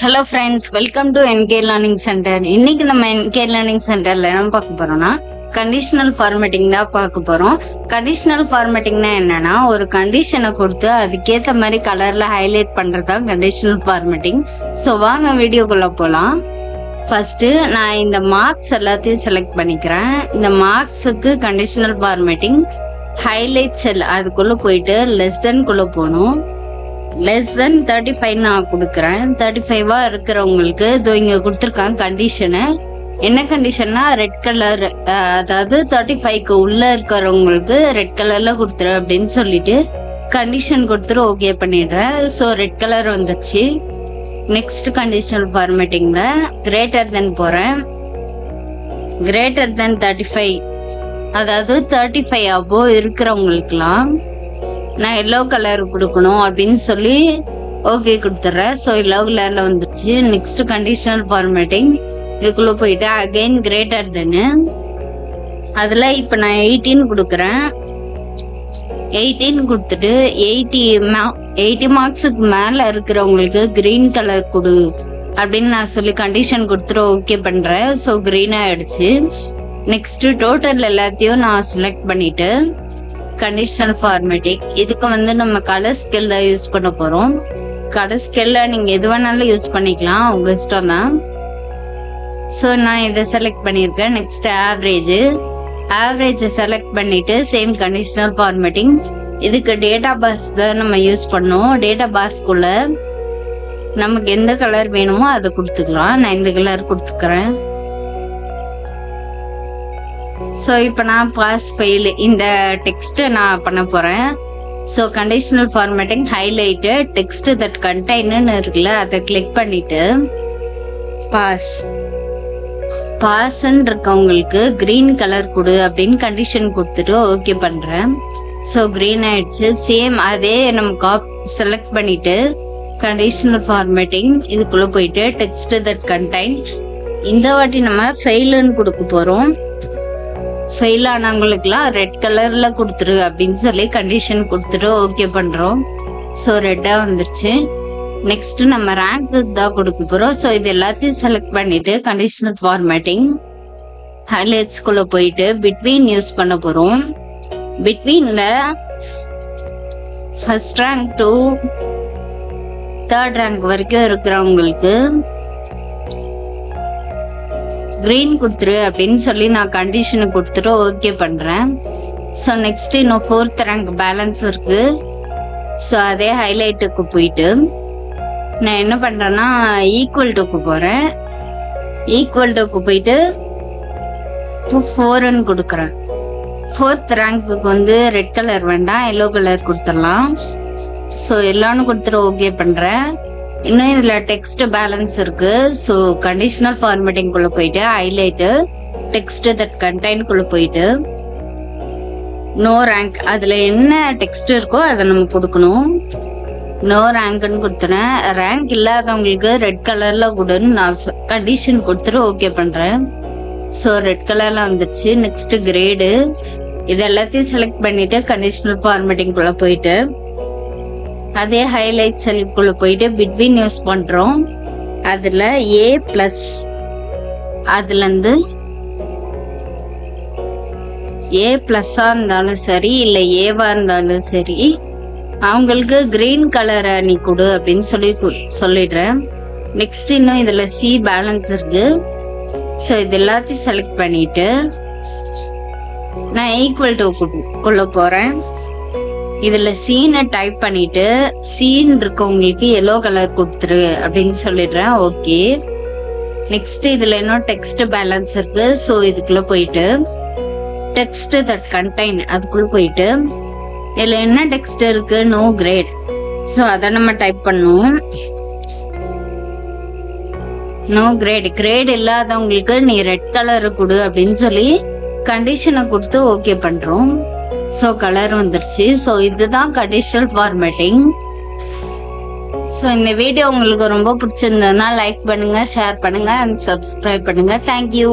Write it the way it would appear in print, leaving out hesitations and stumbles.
Hello friends, welcome to என்கே learning centre. இன்னைக்கு நம்ம என்கே learning சென்டர்ல என்ன பார்க்க போறோம்னா கண்டிஷனல் ஃபார்மேட்டிங் தான் பார்க்க போறோம். கண்டிஷனல் ஃபார்மேட்டிங்னா என்னன்னா, ஒரு கண்டிஷனை கொடுத்து அதுக்கேற்ற மாதிரி கலர்ல ஹைலைட் பண்றதா கண்டிஷனல் ஃபார்மேட்டிங். ஸோ வாங்க வீடியோக்குள்ள போலாம். ஃபர்ஸ்ட் நான் இந்த மார்க்ஸ் எல்லாத்தையும் செலக்ட் பண்ணிக்கிறேன். இந்த மார்க்ஸுக்கு கண்டிஷனல் ஃபார்மேட்டிங் ஹைலைட் செல் அதுக்குள்ள போயிட்டு லெஸ் தென் குள்ள போகணும். லெஸ் தென் 35 நான் கொடுக்குறேன். 35 இருக்கிறவங்களுக்கு இதோ இங்க கொடுத்துருக்காங்க கண்டிஷனு. என்ன கண்டிஷன்னா ரெட் கலர், அதாவது 35க்கு உள்ள இருக்கிறவங்களுக்கு ரெட் கலர்ல கொடுத்துரு அப்படின்னு சொல்லிட்டு கண்டிஷன் கொடுத்துட்டு ஓகே பண்ணிடுறேன். ஸோ ரெட் கலர் வந்துச்சு. நெக்ஸ்ட் கண்டிஷனல் ஃபார்மேட்டிங்ல கிரேட்டர் தென் போறேன். கிரேட்டர் தென் 35, அதாவது 35 அபோ இருக்கிறவங்களுக்குலாம் நான் எல்லோ கலர் கொடுக்கணும் அப்படின்னு சொல்லி ஓகே கொடுத்துட்றேன். ஸோ எல்லோ கலர்ல வந்துடுச்சு. நெக்ஸ்ட் கண்டிஷனல் ஃபார்மேட்டிங் இதுக்குள்ள போயிட்டு அகைன் கிரேட்டர் தென்னு, அதுல இப்போ நான் 18 கொடுக்குறேன். 18 கொடுத்துட்டு 80 மார்க்ஸுக்கு மேல இருக்கிறவங்களுக்கு கிரீன் கலர் கொடு அப்படின்னு நான் சொல்லி கண்டிஷன் கொடுத்துட்டு ஓகே பண்றேன். ஸோ கிரீன் ஆயிடுச்சு. நெக்ஸ்ட் டோட்டல் எல்லாத்தையும் நான் செலக்ட் பண்ணிட்டு கண்டிஷனல் ஃபார்மேட்டிங் இதுக்கு நம்ம கலர் ஸ்கேல் தான் யூஸ் பண்ண போறோம். கலர் ஸ்கேல்ல நீங்க எது வேணாலும் யூஸ் பண்ணிக்கலாம், உங்க இஷ்டம் தான். ஸோ நான் இதை செலக்ட் பண்ணியிருக்கேன். நெக்ஸ்ட் ஆவரேஜ் செலக்ட் பண்ணிட்டு சேம் கண்டிஷனல் ஃபார்மேட்டிங். இதுக்கு டேட்டா பாஸ் தான் நம்ம யூஸ் பண்ணோம். டேட்டா பாஸ்க்குள்ள நமக்கு எந்த கலர் வேணுமோ அதை கொடுத்துக்கலாம். நான் இந்த கலர் கொடுத்துக்கிறேன். ஸோ இப்போ நான் பாஸ் ஃபெயில் இந்த டெக்ஸ்ட்டை நான் பண்ண போகிறேன். So conditional formatting highlight text that கண்டெய்ன்னு இருக்குல்ல, அதை கிளிக் பண்ணிட்டு பாஸ்ன்னு இருக்கவங்களுக்கு கிரீன் கலர் கொடு அப்படின்னு கண்டிஷன் கொடுத்துட்டு ஓகே பண்ணுறேன். ஸோ கிரீன் ஆயிடுச்சு. சேம் அதே நம்ம செலக்ட் பண்ணிட்டு கண்டிஷனல் ஃபார்மேட்டிங் இதுக்குள்ளே போயிட்டு டெக்ஸ்ட் தட் கண்டெய்ன், இந்த வாட்டி நம்ம ஃபெயிலுன்னு கொடுக்க போகிறோம். ஃபெயில் ஆனவங்களுக்குலாம் ரெட் கலர்ல கொடுத்துரு அப்படின்னு சொல்லி கண்டிஷன் கொடுத்துட்டு ஓகே பண்றோம். ஸோ ரெட்டா வந்துருச்சு. நெக்ஸ்ட் நம்ம ரேங்க்கு தான் கொடுக்க போறோம். ஸோ இது எல்லாத்தையும் செலக்ட் பண்ணிட்டு கண்டிஷனல் ஃபார்மேட்டிங் ஹைலைட்ஸ்குள்ள போயிட்டு பிட்வீன் யூஸ் பண்ண போறோம். பிட்வீன்ல first rank to third rank வரைக்கும் இருக்கிறவங்களுக்கு கிரீன் கொடுத்துரு அப்படின்னு சொல்லி நான் கண்டிஷனை கொடுத்துட்டு ஓகே பண்றேன். ஸோ நெக்ஸ்ட் இன்னும் 4th ரேங்க் பேலன்ஸ் இருக்கு. ஸோ அதே ஹைலைட்டுக்கு போயிட்டு நான் என்ன பண்றேன்னா ஈக்குவல் டுக்கு போறேன். ஈக்குவல் டுக்கு போயிட்டு 4ன்னு கொடுக்குறேன். 4th ரேங்க்குக்கு ரெட் கலர் வேண்டாம், எல்லோ கலர் கொடுத்துடலாம். ஸோ எல்லோன்னு கொடுத்துட்டு ஓகே பண்றேன். இன்னும் இதுல டெக்ஸ்ட் பேலன்ஸ் இருக்கு. ஸோ கண்டிஷனல் ஃபார்மேட்டிங் குள்ள போயிட்டு ஹைலைட்டு டெக்ஸ்ட் தட் கண்டெய்ன் குள்ள போயிட்டு நோ ரேங்க், அதுல என்ன டெக்ஸ்ட் இருக்கோ அதை நம்ம கொடுக்கணும். நோ ரேங்க்னு கொடுத்துறேன். ரேங்க் இல்லாதவங்களுக்கு ரெட் கலர்ல கொடுன்னு நான் கண்டிஷன் கொடுத்துட்டு ஓகே பண்றேன். ஸோ ரெட் கலர்ல வந்துருச்சு. நெக்ஸ்ட் கிரேடு, இது எல்லாத்தையும் செலக்ட் பண்ணிட்டு கண்டிஷனல் ஃபார்மேட்டிங் குள்ள போயிட்டு அதே ஹைலைட் செல்லுக்குள்ள போயிட்டு பிட்வீன் யூஸ் பண்றோம். அதுல A+, அதுல இருந்து A+ஆ இருந்தாலும் சரி இல்ல ஏவா இருந்தாலும் சரி அவங்களுக்கு கிரீன் கலரை நீ கொடு அப்படின்னு சொல்லிடுறேன். நெக்ஸ்ட் இன்னும் இதுல C பேலன்ஸ் இருக்கு. ஸோ இது எல்லாத்தையும் செலக்ட் பண்ணிட்டு நான் ஈக்குவல் டுக்குள்ள போறேன். இதுல சீனை டைப் பண்ணிட்டு சீன் இருக்கவங்களுக்கு எல்லோ கலர் கொடுத்துரு அப்படின்னு சொல்லிடுறேன். ஓகே. நெக்ஸ்ட் இதுல இன்னும் டெக்ஸ்ட் பேலன்ஸ் இருக்கு. ஸோ இதுக்குள்ள போயிட்டு டெக்ஸ்ட் தட் கண்டெய்ன் அதுக்குள்ள போயிட்டு இதுல என்ன டெக்ஸ்ட் இருக்கு, நோ கிரேட். ஸோ அதை நம்ம டைப் பண்ணும். நோ கிரேட், கிரேட் இல்லாதவங்களுக்கு நீ ரெட் கலர் கொடு அப்படின்னு சொல்லி கண்டிஷனை கொடுத்து ஓகே பண்றோம். ஸோ கலர் வந்துருச்சு. ஸோ இதுதான் கண்டிஷனல் ஃபார்மேட்டிங். ஸோ இந்த வீடியோ உங்களுக்கு ரொம்ப பிடிச்சிருந்ததுன்னா லைக் பண்ணுங்க, ஷேர் பண்ணுங்க அண்ட் சப்ஸ்கிரைப் பண்ணுங்க. தேங்க்யூ.